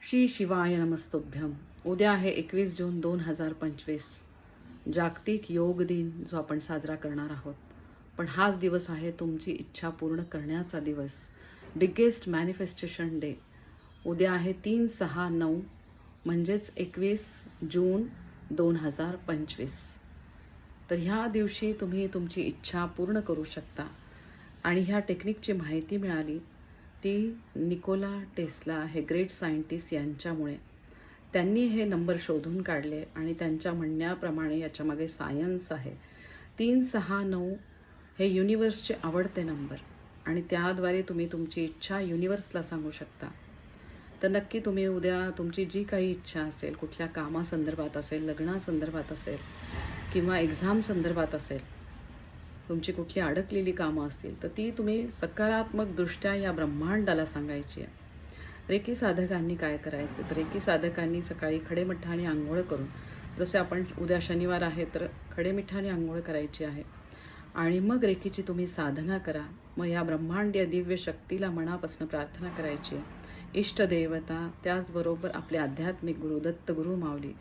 श्री शिवाय नमस्तुभ्यम. उद्या आहे 21 जून 2025, जागतिक योग दिन जो आपण साजरा करणार आहोत. पण हाच दिवस आहे तुमची इच्छा पूर्ण करण्याचा दिवस, बिगेस्ट मॅनिफेस्टेशन डे. उद्या आहे 3-6-9 म्हणजेच 21 जून 2025. तर ह्या दिवशी तुम्ही तुमची इच्छा पूर्ण करू शकता. आणि ह्या टेक्निकची माहिती मिळाली ती निकोला टेस्ला हे ग्रेट सायंटिस्ट यांच्यामुळे. त्यांनी हे नंबर शोधून काढले आणि त्यांच्या म्हणण्याप्रमाणे याच्यामध्ये सायन्स आहे. 3-6-9 हे युनिवर्सचे आवडते नंबर आणि त्याद्वारे तुम्ही तुमची इच्छा युनिवर्सला सांगू शकता. तर नक्की तुम्ही उद्या तुमची जी काही इच्छा असेल, कुठल्या कामासंदर्भात असेल, लग्नासंदर्भात असेल किंवा एक्झाम संदर्भात असेल, तुमची कुठली अडकलेली कामं असतील तर ती तुम्ही सकारात्मकदृष्ट्या या ब्रह्मांडाला सांगायची आहे. रेकी साधकांनी काय करायचं तर रेकी साधकांनी सकाळी खडेमिठाने आंघोळ करून, जसे आपण उद्या शनिवार आहे तर खडेमिठाने आंघोळ करायची आहे आणि मग रेकीची तुम्ही साधना करा. मग या ब्रह्मांडीय दिव्य शक्तीला मनापासून प्रार्थना करायची. इष्टदेवता त्याचबरोबर आपले आध्यात्मिक गुरु दत्तगुरु माऊली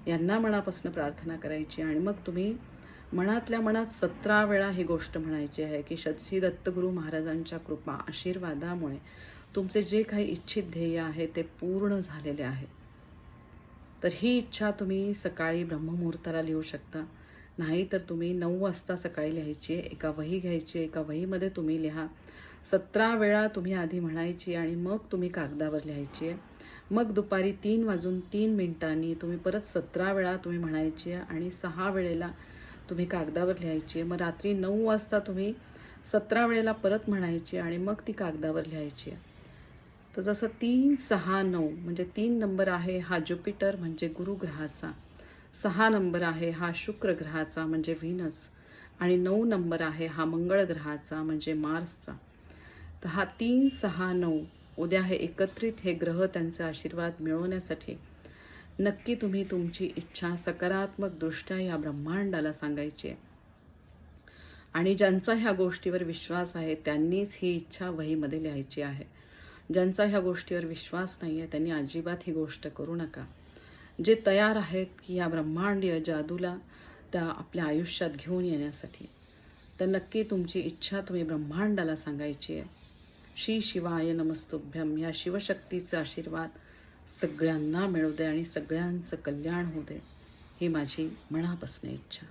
यांना मनापासून प्रार्थना करायची आणि मग तुम्ही मनातल्या मनात 17 वेळा ही गोष्ट म्हणायची आहे की श्री दत्तगुरु महाराजांच्या कृपा आशीर्वादामुळे तुमचे जे काही इच्छित ध्येय आहे ते पूर्ण झालेले आहे. तर ही इच्छा तुम्ही सकाळी ब्रह्ममुहूर्ताला लिहू शकता, नाही तर तुम्ही 9 वाजता सकाळी लिहायची आहे. एका वही घ्यायची, एका वहीमध्ये तुम्ही लिहा. 17 वेळा तुम्ही आधी म्हणायची आणि मग तुम्ही कागदावर लिहायची आहे. मग दुपारी 3:03 तुम्ही परत 17 वेळा तुम्ही म्हणायची आहे आणि 6 वेळेला तुम्ही कागदावर लिहायची आहे. मग रात्री 9 वाजता तुम्ही 17 वेळेला परत म्हणायची आणि मग ती कागदावर लिहायची आहे. तर जसं 3-6-9 म्हणजे 3 नंबर आहे हा ज्युपिटर म्हणजे गुरु ग्रहाचा, 6 नंबर आहे हा शुक्र ग्रहाचा म्हणजे व्हीनस आणि 9 नंबर आहे हा मंगळ ग्रहाचा म्हणजे मार्सचा. तर हा 3-6-9 उद्या हे एकत्रित हे ग्रह त्यांचे आशीर्वाद मिळवण्यासाठी नक्की तुम्ही तुमची इच्छा सकारात्मकदृष्ट्या या ब्रह्मांडाला सांगायची आहे. आणि ज्यांचा ह्या गोष्टीवर विश्वास आहे त्यांनीच ही इच्छा वहीमध्ये लिहायची आहे. ज्यांचा ह्या गोष्टीवर विश्वास नाही आहे त्यांनी अजिबात ही गोष्ट करू नका. जे तयार आहेत की या ब्रह्मांडीय जादूला त्या आपल्या आयुष्यात घेऊन येण्यासाठी, तर नक्की तुमची इच्छा तुम्ही ब्रह्मांडाला सांगायची आहे. श्री शिवाय नमस्तुभ्यम. या शिवशक्तीचा आशीर्वाद सगळ्यांना मिळू दे आणि सगळ्यांचं कल्याण होऊ दे, ही माझी मनापासून इच्छा.